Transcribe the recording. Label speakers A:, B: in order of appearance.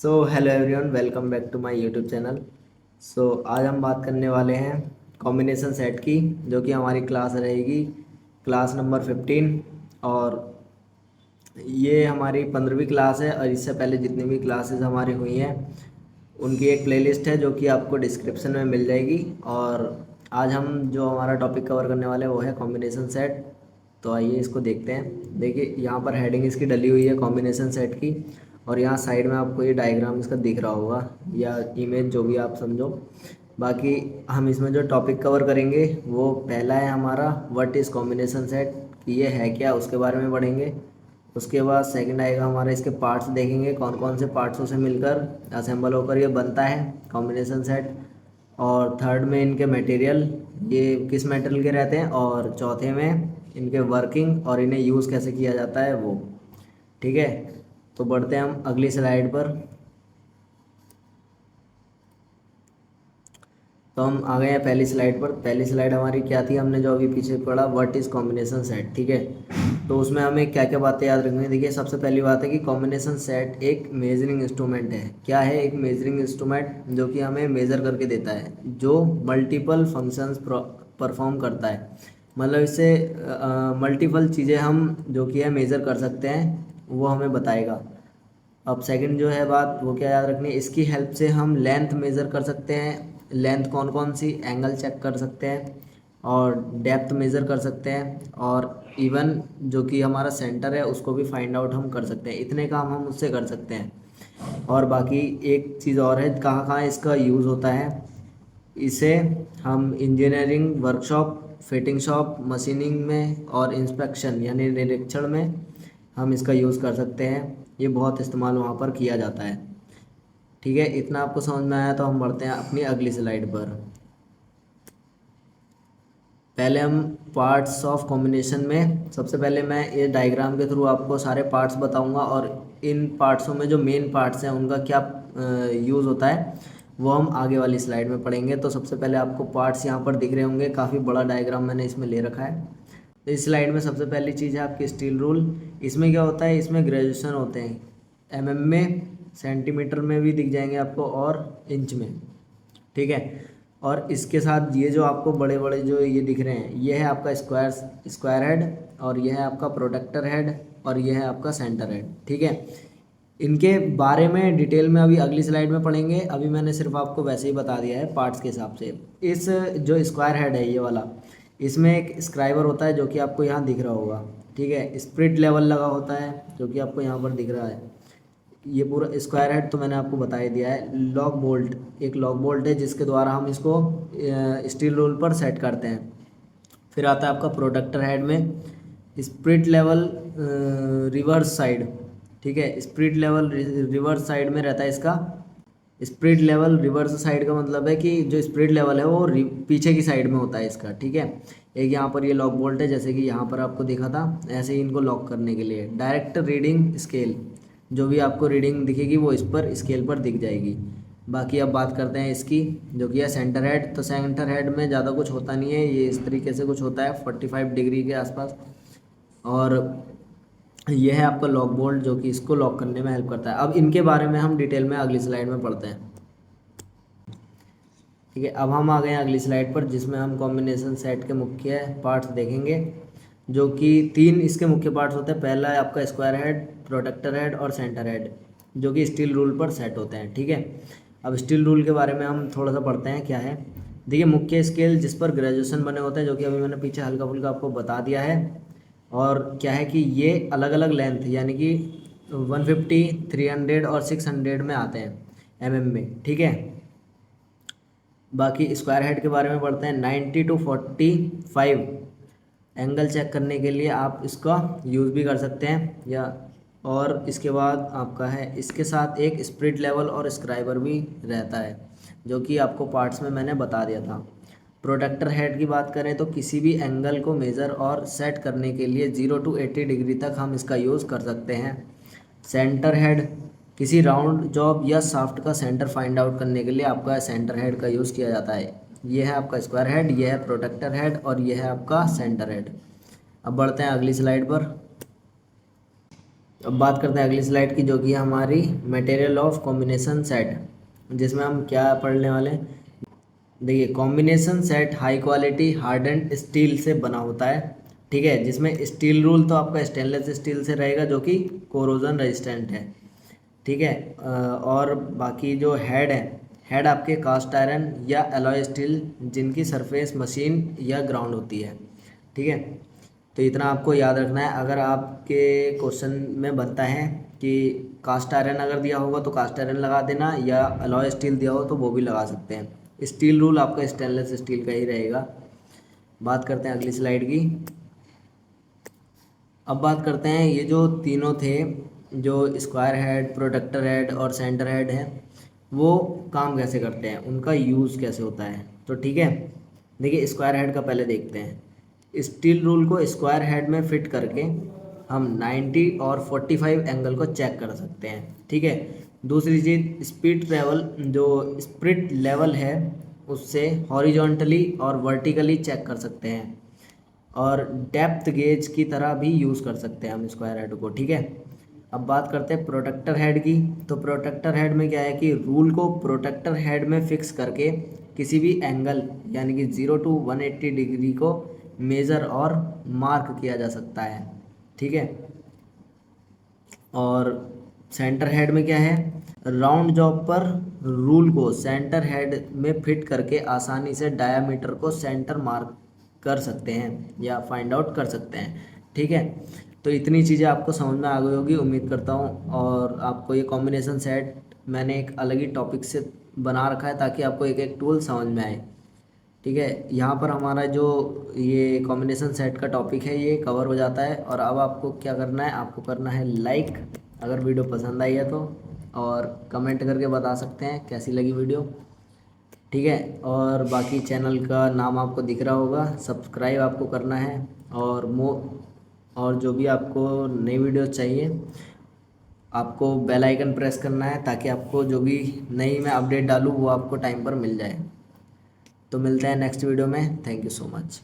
A: So hello everyone, welcome back to my YouTube channel. आज हम बात करने वाले हैं कॉम्बिनेशन सेट की, जो कि हमारी क्लास रहेगी क्लास नंबर 15। और ये हमारी 15वीं क्लास है, और इससे पहले जितनी भी क्लासेस हमारी हुई हैं उनकी एक प्लेलिस्ट है जो कि आपको डिस्क्रिप्शन में मिल जाएगी। और आज हम जो हमारा टॉपिक कवर करने वाले हैं वो है कॉम्बिनेशन सेट। तो आइए इसको देखते हैं। देखिए, यहाँ पर हेडिंग इसकी डली हुई है कॉम्बिनेशन सेट की, और यहाँ साइड में आपको ये डायग्राम इसका दिख रहा होगा या इमेज, जो भी आप समझो। बाकी हम इसमें जो टॉपिक कवर करेंगे वो पहला है हमारा व्हाट इज़ कॉम्बिनेशन सेट, कि ये है क्या, उसके बारे में पढ़ेंगे। उसके बाद सेकंड आएगा हमारा, इसके पार्ट्स देखेंगे, कौन कौन से पार्ट्सों से मिलकर असेंबल होकर ये बनता है कॉम्बिनेशन सेट। और थर्ड में इनके मटेरियल, ये किस मटेरियल के रहते हैं। और चौथे में इनके वर्किंग और इन्हें यूज़ कैसे किया जाता है वो। ठीक है, तो बढ़ते हैं हम अगली स्लाइड पर। तो हम आ गए हैं पहली स्लाइड पर। पहली स्लाइड हमारी क्या थी, हमने जो अभी पीछे पढ़ा, व्हाट इज़ कॉम्बिनेशन सेट। ठीक है, तो उसमें हमें क्या क्या बातें याद रखनी है। देखिए, सबसे पहली बात है कि कॉम्बिनेशन सेट एक मेजरिंग इंस्ट्रूमेंट है। क्या है? एक मेजरिंग इंस्ट्रूमेंट जो कि हमें मेज़र करके देता है, जो मल्टीपल फंक्शंस परफॉर्म करता है। मतलब इससे मल्टीपल चीज़ें हम जो कि है मेज़र कर सकते हैं, वो हमें बताएगा। अब सेकंड जो है बात, वो क्या याद रखनी है, इसकी हेल्प से हम लेंथ मेज़र कर सकते हैं। लेंथ कौन कौन सी, एंगल चेक कर सकते हैं, और डेप्थ मेज़र कर सकते हैं, और इवन जो कि हमारा सेंटर है उसको भी फाइंड आउट हम कर सकते हैं। इतने काम हम उससे कर सकते हैं। और बाकी एक चीज़ और है, कहाँ कहाँ इसका यूज़ होता है। इसे हम engineering workshop, fitting shop, machining में और इंस्पेक्शन यानी निरीक्षण में हम इसका यूज़ कर सकते हैं। ये बहुत इस्तेमाल वहाँ पर किया जाता है। ठीक है, इतना आपको समझ में आया, तो हम बढ़ते हैं अपनी अगली स्लाइड पर। पहले हम पार्ट्स ऑफ कॉम्बिनेशन में, सबसे पहले मैं ये डायग्राम के थ्रू आपको सारे पार्ट्स बताऊंगा, और इन पार्ट्सों में जो मेन पार्ट्स हैं उनका क्या यूज़ होता है वो हम आगे वाली स्लाइड में पढ़ेंगे। तो सबसे पहले आपको पार्ट्स यहाँ पर दिख रहे होंगे, काफ़ी बड़ा डायग्राम मैंने इसमें ले रखा है। तो इस स्लाइड में सबसे पहली चीज़ है आपकी स्टील रूल। इसमें क्या होता है, इसमें ग्रेजुएशन होते हैं, एमएम में, सेंटीमीटर में भी दिख जाएंगे आपको, और इंच में। ठीक है, और इसके साथ ये जो आपको बड़े बड़े जो ये दिख रहे हैं, ये है आपका स्क्वायर हेड, और ये है आपका प्रोटेक्टर हेड, और ये है आपका सेंटर हेड। ठीक है, इनके बारे में डिटेल में अभी अगली स्लाइड में पढ़ेंगे। अभी मैंने सिर्फ आपको वैसे ही बता दिया है पार्ट्स के हिसाब से। इस जो स्क्वायर हेड है ये वाला, इसमें एक स्क्राइबर होता है जो कि आपको यहाँ दिख रहा होगा। ठीक है, स्प्रिट लेवल लगा होता है जो कि आपको यहाँ पर दिख रहा है। ये पूरा स्क्वायर हेड तो मैंने आपको बता ही दिया है। लॉक बोल्ट, एक लॉक बोल्ट है जिसके द्वारा हम इसको स्टील रोल पर सेट करते हैं। फिर आता है आपका प्रोटेक्टर हेड में स्प्रिट लेवल रिवर्स साइड। ठीक है, स्प्रिट लेवल रिवर्स साइड में रहता है इसका। स्प्रिट लेवल रिवर्स साइड का मतलब है कि जो स्प्रिट लेवल है वो पीछे की साइड में होता है इसका। ठीक है, एक यहाँ पर ये लॉक बोल्ट है, जैसे कि यहाँ पर आपको दिखा था, ऐसे ही इनको लॉक करने के लिए डायरेक्ट रीडिंग स्केल, जो भी आपको रीडिंग दिखेगी वो इस पर स्केल पर दिख जाएगी। बाकी अब बात करते हैं इसकी, जो कि है सेंटर हेड। तो सेंटर हेड में ज़्यादा कुछ होता नहीं है, ये इस तरीके से कुछ होता है 45 डिग्री के आसपास। और यह है आपका लॉक बोल्ट जो कि इसको लॉक करने में हेल्प करता है। अब इनके बारे में हम डिटेल में अगली स्लाइड में पढ़ते हैं। ठीक है, अब हम आ गए हैं अगली स्लाइड पर, जिसमें हम कॉम्बिनेशन सेट के मुख्य पार्ट्स देखेंगे, जो कि तीन इसके मुख्य पार्ट्स होते हैं। पहला है आपका स्क्वायर हेड, प्रोटेक्टर हेड और सेंटर हेड, जो कि स्टील रूल पर सेट होते हैं। ठीक है, अब स्टील रूल के बारे में हम थोड़ा सा पढ़ते हैं क्या है। देखिए, मुख्य स्केल जिस पर ग्रेजुएशन बने होते हैं, जो कि अभी मैंने पीछे हल्का फुल्का आपको बता दिया है। और क्या है कि ये अलग अलग लेंथ यानी कि 150, 300 और 600 में आते हैं, एमएम में। ठीक है, बाकी स्क्वायर हेड के बारे में पढ़ते हैं। 90 to 45 एंगल चेक करने के लिए आप इसका यूज़ भी कर सकते हैं, या और इसके बाद आपका है, इसके साथ एक स्प्रिट लेवल और स्क्राइबर भी रहता है, जो कि आपको पार्ट्स में मैंने बता दिया था। प्रोटेक्टर हेड की बात करें तो किसी भी एंगल को मेज़र और सेट करने के लिए 0 to 80 डिग्री तक हम इसका यूज़ कर सकते हैं। सेंटर हेड, किसी राउंड जॉब या शाफ्ट का सेंटर फाइंड आउट करने के लिए आपका सेंटर हेड का यूज़ किया जाता है। यह है आपका स्क्वायर हेड, यह है प्रोटेक्टर हेड, और यह है आपका सेंटर हेड। अब बढ़ते हैं अगली स्लाइड पर। अब बात करते हैं अगली स्लाइड की, जो कि है हमारी मटेरियल ऑफ कॉम्बिनेशन सेट, जिसमें हम क्या पढ़ने वाले हैं। देखिए, combination set high quality hardened steel से बना होता है, ठीक है, जिसमें स्टील रूल तो आपका स्टेनलेस स्टील से रहेगा जो कि कोरोजन रेजिस्टेंट है, ठीक है। और बाकी जो हेड है, हेड आपके कास्ट आयरन या एलॉय स्टील जिनकी सरफेस मशीन या ग्राउंड होती है, ठीक है। तो इतना आपको याद रखना है। अगर आपके क्वेश्चन में बनता है कि कास्ट आयरन अगर दिया होगा तो कास्ट आयरन लगा देना, या अलॉय स्टील दिया हो तो वो भी लगा सकते हैं। स्टील रूल आपका स्टेनलेस स्टील का ही रहेगा। बात करते हैं अगली स्लाइड की। अब बात करते हैं ये जो तीनों थे, जो स्क्वायर हेड, प्रोटेक्टर हेड और सेंटर हेड है, वो काम कैसे करते हैं, उनका यूज़ कैसे होता है। तो ठीक है, देखिए स्क्वायर हेड का पहले देखते हैं। स्टील रूल को स्क्वायर हेड में फिट करके हम 90 और 45 एंगल को चेक कर सकते हैं, ठीक है। दूसरी चीज़, स्पीड ट्रेवल जो स्पिरिट लेवल है उससे हॉरिजॉन्टली और वर्टिकली चेक कर सकते हैं, और डेप्थ गेज की तरह भी यूज़ कर सकते हैं हम स्क्वायर हेड को, ठीक है। अब बात करते हैं प्रोटेक्टर हेड की। तो प्रोटेक्टर हेड में क्या है कि रूल को प्रोटेक्टर हेड में फिक्स करके किसी भी एंगल यानी कि 0 to 180 डिग्री को मेज़र और मार्क किया जा सकता है, ठीक है। और सेंटर हेड में क्या है, राउंड जॉब पर रूल को सेंटर हेड में फिट करके आसानी से डायामीटर को सेंटर मार्क कर सकते हैं या फाइंड आउट कर सकते हैं, ठीक है। तो इतनी चीज़ें आपको समझ में आ गई होगी उम्मीद करता हूँ। और आपको ये कॉम्बिनेशन सेट मैंने एक अलग ही टॉपिक से बना रखा है ताकि आपको एक एक टूल समझ में आए, ठीक है। यहाँ पर हमारा जो ये कॉम्बिनेशन सेट का टॉपिक है ये कवर हो जाता है। और अब आपको क्या करना है, आपको करना है लाइक अगर वीडियो पसंद आई है तो, और कमेंट करके बता सकते हैं कैसी लगी वीडियो, ठीक है। और बाकी चैनल का नाम आपको दिख रहा होगा, सब्सक्राइब आपको करना है। और और जो भी आपको नई वीडियो चाहिए आपको बेल आइकन प्रेस करना है ताकि आपको जो भी नई मैं अपडेट डालूँ वो आपको टाइम पर मिल जाए। तो मिलते हैं नेक्स्ट वीडियो में। Thank you so much.